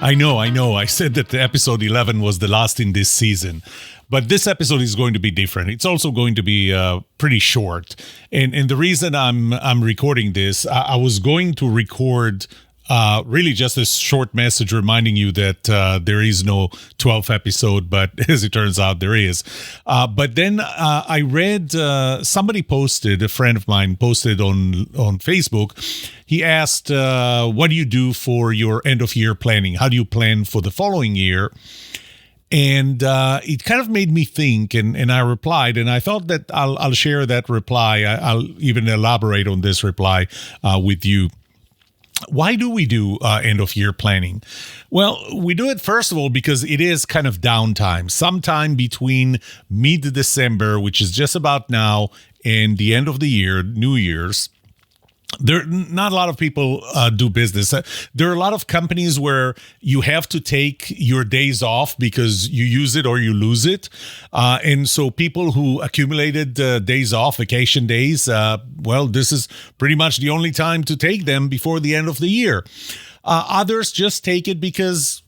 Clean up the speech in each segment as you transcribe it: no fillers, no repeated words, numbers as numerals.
I know. I said that the episode 11 was the last in this season. But this episode is going to be different. It's also going to be pretty short. And the reason I'm recording this, I was going to record really just a short message reminding you that there is no 12th episode, but as it turns out, there is. But then I read somebody posted, a friend of mine posted on Facebook. He asked, what do you do for your end of year planning? How do you plan for the following year? And it kind of made me think, and I replied, and I thought that I'll share that reply. I'll even elaborate on this reply with you. Why do we do end of year planning? Well, we do it, first of all, because it is kind of downtime, sometime between mid-December, which is just about now, and the end of the year, New Year's. Not a lot of people do business. There are a lot of companies where you have to take your days off because you use it or you lose it. And so people who accumulated days off, vacation days, well, this is pretty much the only time to take them before the end of the year. Others just take it because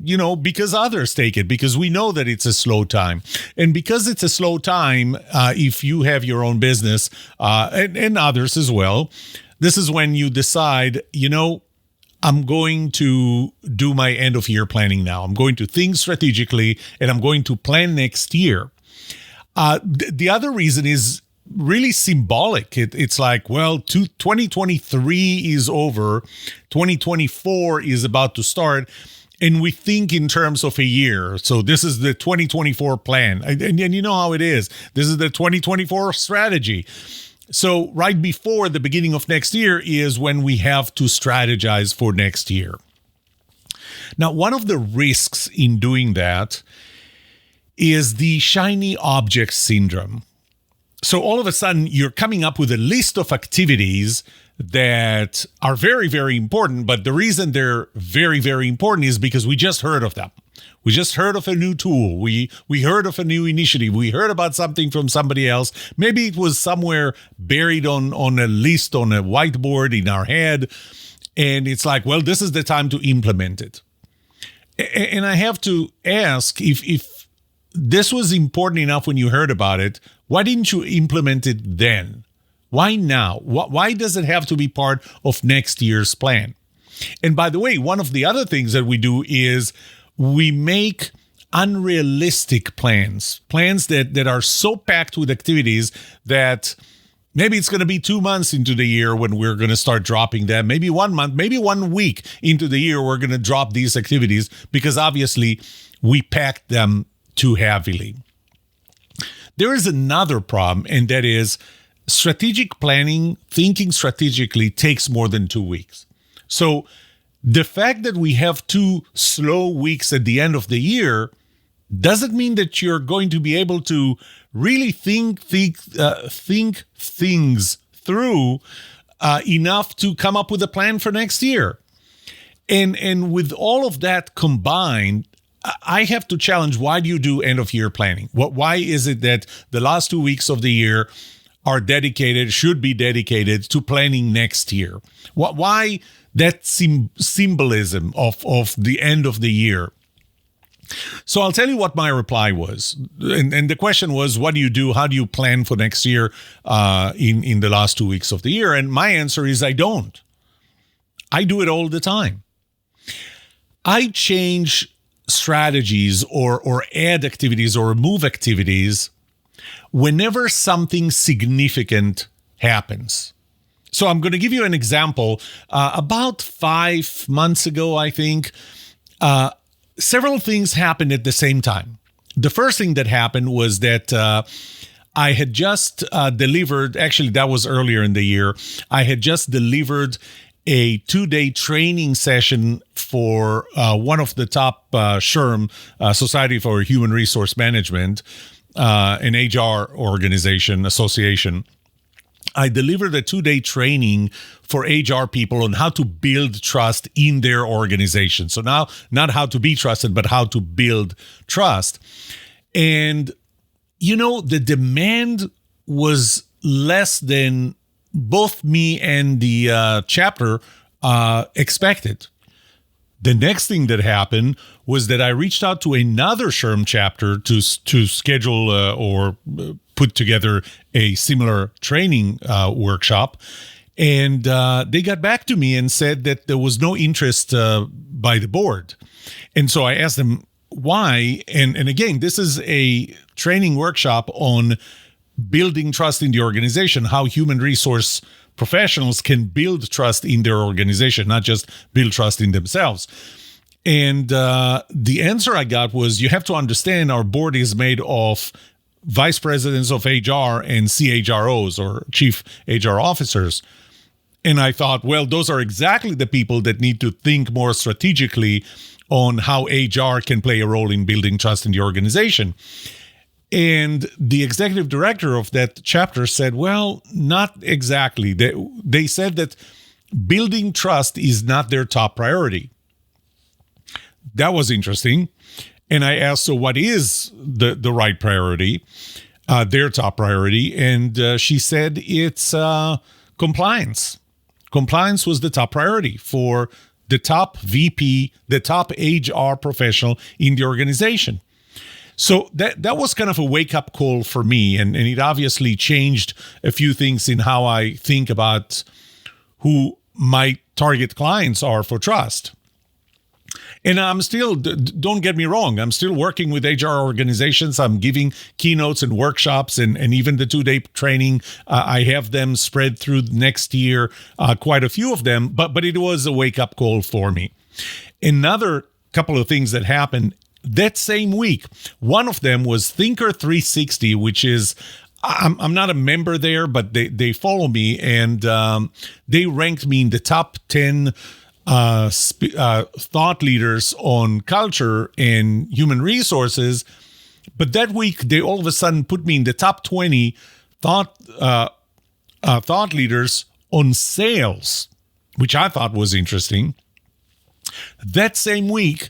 others take it, because we know that it's a slow time. And because it's a slow time, if you have your own business and others as well, this is when you decide, I'm going to do my end of year planning now. I'm going to think strategically and I'm going to plan next year. The other reason is really symbolic. It's like, well, 2023 is over. 2024 is about to start. And we think in terms of a year. So this is the 2024 plan. And you know how it is. This is the 2024 strategy. So right before the beginning of next year is when we have to strategize for next year. Now, one of the risks in doing that is the shiny object syndrome. So all of a sudden, you're coming up with a list of activities that are very, very important. But the reason they're very, very important is because we just heard of them. We just heard of a new tool. We heard of a new initiative. We heard about something from somebody else. Maybe it was somewhere buried on a list on a whiteboard in our head. And it's like, well, this is the time to implement it. And I have to ask, if this was important enough when you heard about it, why didn't you implement it then? Why now? Why does it have to be part of next year's plan? And by the way, one of the other things that we do is we make unrealistic plans that are so packed with activities that maybe it's going to be 2 months into the year when we're going to start dropping them. Maybe 1 month, maybe 1 week into the year, we're going to drop these activities because obviously we packed them too heavily. There is another problem, and that is strategic planning, thinking strategically takes more than 2 weeks. So the fact that we have 2 slow weeks at the end of the year doesn't mean that you're going to be able to really think things through enough to come up with a plan for next year. And with all of that combined, I have to challenge, why do you do end of year planning? Why is it that the last 2 weeks of the year are should be dedicated to planning next year? Why that symbolism of the end of the year? So I'll tell you what my reply was. And the question was, what do you do? How do you plan for next year in the last 2 weeks of the year? And my answer is, I don't. I do it all the time. I change strategies or add activities or remove activities whenever something significant happens. So I'm going to give you an example. About 5 months ago, I think, several things happened at the same time. The first thing that happened was that I had just delivered, actually that was earlier in the year, I had just delivered a 2-day training session for one of the top SHRM, Society for Human Resource Management, an HR organization, association. I delivered a 2-day training for HR people on how to build trust in their organization. So now, not how to be trusted, but how to build trust. And, the demand was less than both me and the chapter expected. The next thing that happened was that I reached out to another SHRM chapter to schedule or put together a similar training workshop. And they got back to me and said that there was no interest by the board. And so I asked them why. And again, this is a training workshop on building trust in the organization, how human resource professionals can build trust in their organization, not just build trust in themselves. And the answer I got was, you have to understand our board is made of vice presidents of HR and CHROs, or chief HR officers. And I thought, well, those are exactly the people that need to think more strategically on how HR can play a role in building trust in the organization. And the executive director of that chapter said, well, not exactly. They said that building trust is not their top priority. That was interesting. And I asked, so what is the right priority, their top priority? And she said it's compliance. Compliance was the top priority for the top VP, the top HR professional in the organization. So that was kind of a wake-up call for me, and it obviously changed a few things in how I think about who my target clients are for trust. And I'm still, don't get me wrong, I'm still working with HR organizations. I'm giving keynotes and workshops and even the 2-day training. I have them spread through next year, quite a few of them, but it was a wake-up call for me. Another couple of things that happened that same week, one of them was Thinker 360, which is, I'm not a member there, but they follow me, and they ranked me in the top 10 thought leaders on culture and human resources. But that week, they all of a sudden put me in the top 20 thought leaders on sales, which I thought was interesting. That same week,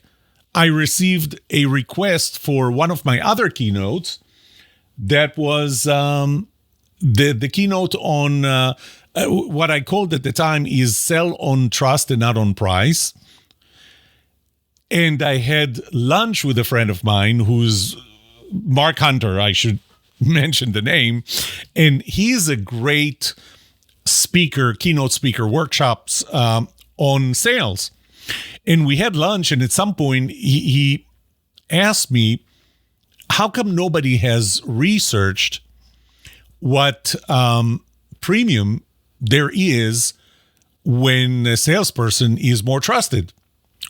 I received a request for one of my other keynotes that was the keynote on what I called at the time is sell on trust and not on price. And I had lunch with a friend of mine who's Mark Hunter, I should mention the name, and he's a great speaker, keynote speaker, workshops on sales. And we had lunch, and at some point he asked me, how come nobody has researched what premium there is when a salesperson is more trusted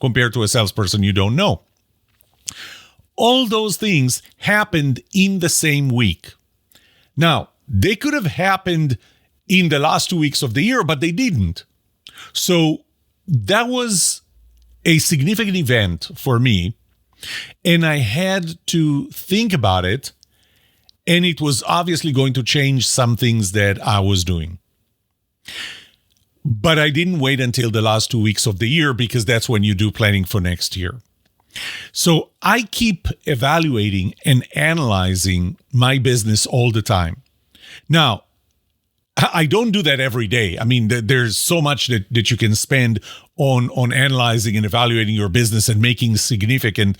compared to a salesperson you don't know? All those things happened in the same week. Now, they could have happened in the last 2 weeks of the year, but they didn't. So that was a significant event for me, and I had to think about it, and it was obviously going to change some things that I was doing. But I didn't wait until the last 2 weeks of the year, because that's when you do planning for next year. So I keep evaluating and analyzing my business all the time. Now, I don't do that every day. I mean, there's so much that you can spend on analyzing and evaluating your business and making significant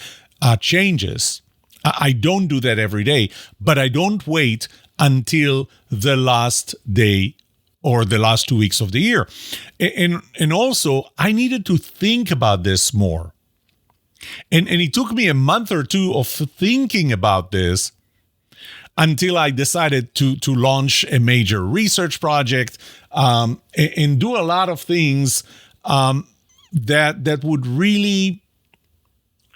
changes. I don't do that every day, but I don't wait until the last day or the last 2 weeks of the year. And also, I needed to think about this more. And it took me a month or two of thinking about this until I decided to launch a major research project and do a lot of things that would really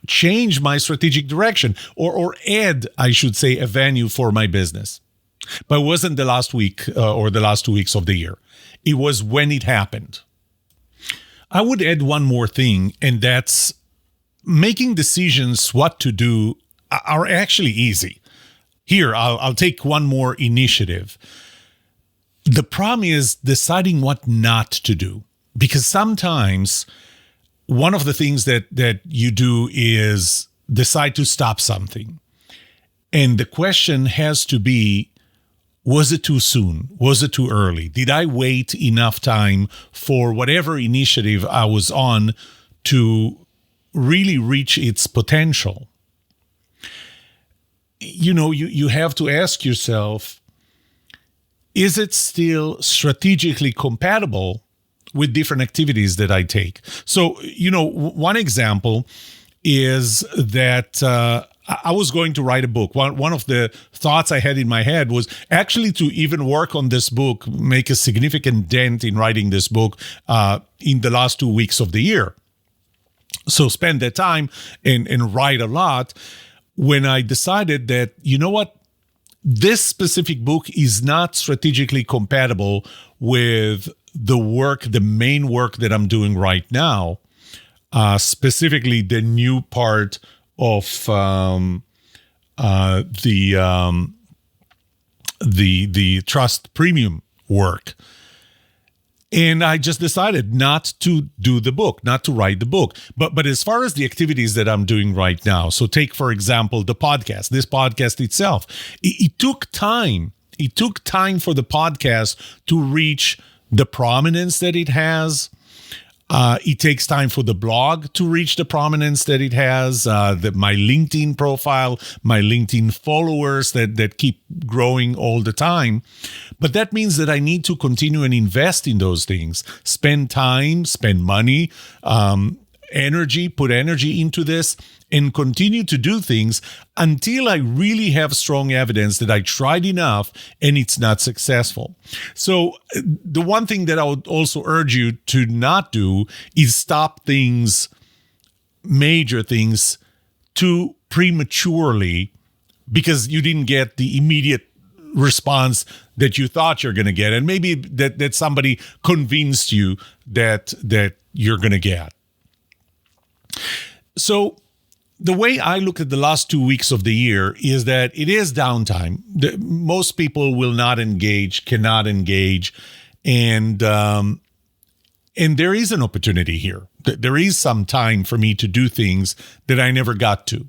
change my strategic direction or add, I should say, a venue for my business. But it wasn't the last week or the last 2 weeks of the year. It was when it happened. I would add one more thing, and that's making decisions what to do are actually easy. Here, I'll take one more initiative. The problem is deciding what not to do, because sometimes one of the things that you do is decide to stop something. And the question has to be, was it too soon? Was it too early? Did I wait enough time for whatever initiative I was on to really reach its potential, you have to ask yourself, is it still strategically compatible with different activities that I take? So, one example is that I was going to write a book. One of the thoughts I had in my head was actually to even work on this book, make a significant dent in writing this book in the last 2 weeks of the year. So spend that time and write a lot. When I decided that, this specific book is not strategically compatible with the main work that I'm doing right now, specifically the new part of the Trust Premium work. And I just decided not to do the book, not to write the book. But as far as the activities that I'm doing right now, so take, for example, the podcast, this podcast itself, it took time. It took time for the podcast to reach the prominence that it has. It takes time for the blog to reach the prominence that it has, my LinkedIn profile, my LinkedIn followers that keep growing all the time. But that means that I need to continue and invest in those things, spend time, spend money, energy, put energy into this, and continue to do things until I really have strong evidence that I tried enough and it's not successful. So the one thing that I would also urge you to not do is stop things, major things, too prematurely because you didn't get the immediate response that you thought you're going to get, and maybe that somebody convinced you that you're going to get. So the way I look at the last 2 weeks of the year is that it is downtime. Most people will not engage, cannot engage, and there is an opportunity here. There is some time for me to do things that I never got to.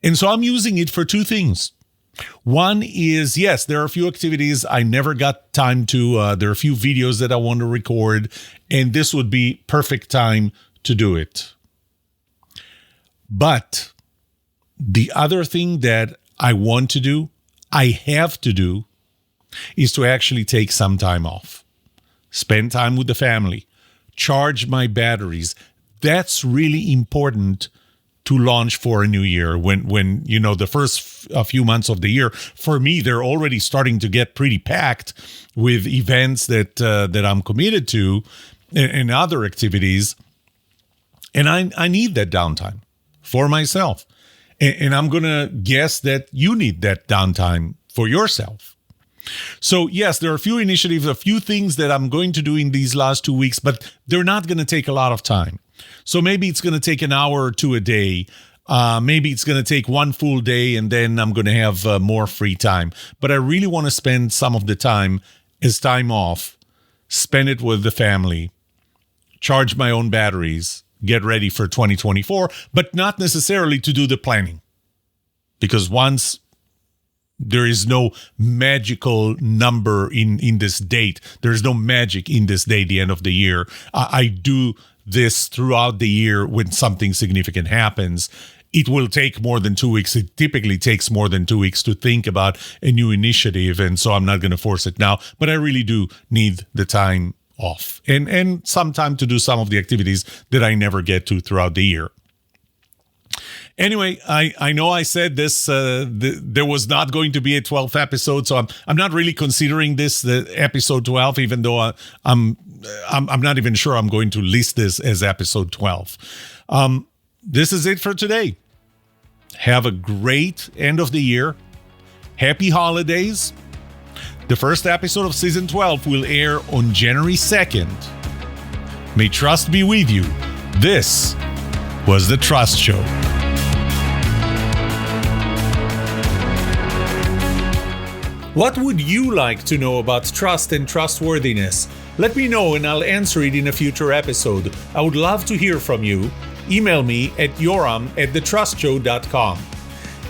And so I'm using it for two things. One is, yes, there are a few activities I never got time to. There are a few videos that I want to record, and this would be perfect time to do it. But the other thing that I want to do, I have to do, is to actually take some time off. Spend time with the family. Charge my batteries. That's really important to launch for a new year. When the first few months of the year, for me, they're already starting to get pretty packed with events that I'm committed to and other activities. And I need that downtime for myself. And I'm going to guess that you need that downtime for yourself. So yes, there are a few initiatives, a few things that I'm going to do in these last 2 weeks, but they're not going to take a lot of time. So maybe it's going to take an hour or two a day. Maybe it's going to take one full day, and then I'm going to have more free time. But I really want to spend some of the time as time off, spend it with the family, charge my own batteries, get ready for 2024, but not necessarily to do the planning. Because once there is no magical number in this date, there is no magic in this day, the end of the year. I do this throughout the year when something significant happens. It will take more than 2 weeks. It typically takes more than 2 weeks to think about a new initiative, and so I'm not going to force it now. But I really do need the time off and some time to do some of the activities that I never get to throughout the year. Anyway, I know I said this, there was not going to be a 12th episode, so I'm not really considering this the episode 12, even though I'm not even sure I'm going to list this as episode 12. This is it for today. Have a great end of the year. Happy holidays. The first episode of Season 12 will air on January 2nd. May trust be with you. This was The Trust Show. What would you like to know about trust and trustworthiness? Let me know and I'll answer it in a future episode. I would love to hear from you. Email me at yoram@thetrustshow.com.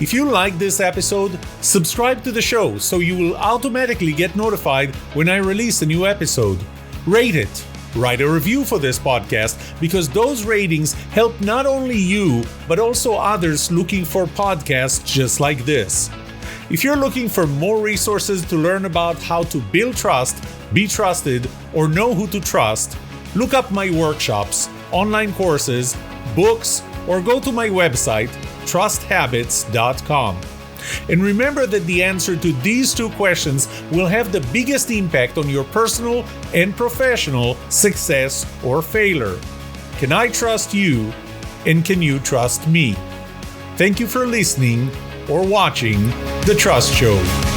If you like this episode, subscribe to the show so you will automatically get notified when I release a new episode. Rate it, Write a review for this podcast because those ratings help not only you, but also others looking for podcasts just like this. If you're looking for more resources to learn about how to build trust, be trusted, or know who to trust, look up my workshops, online courses, books, or go to my website, trusthabits.com. And remember that the answer to these two questions will have the biggest impact on your personal and professional success or failure. Can I trust you? And can you trust me? Thank you for listening or watching The Trust Show.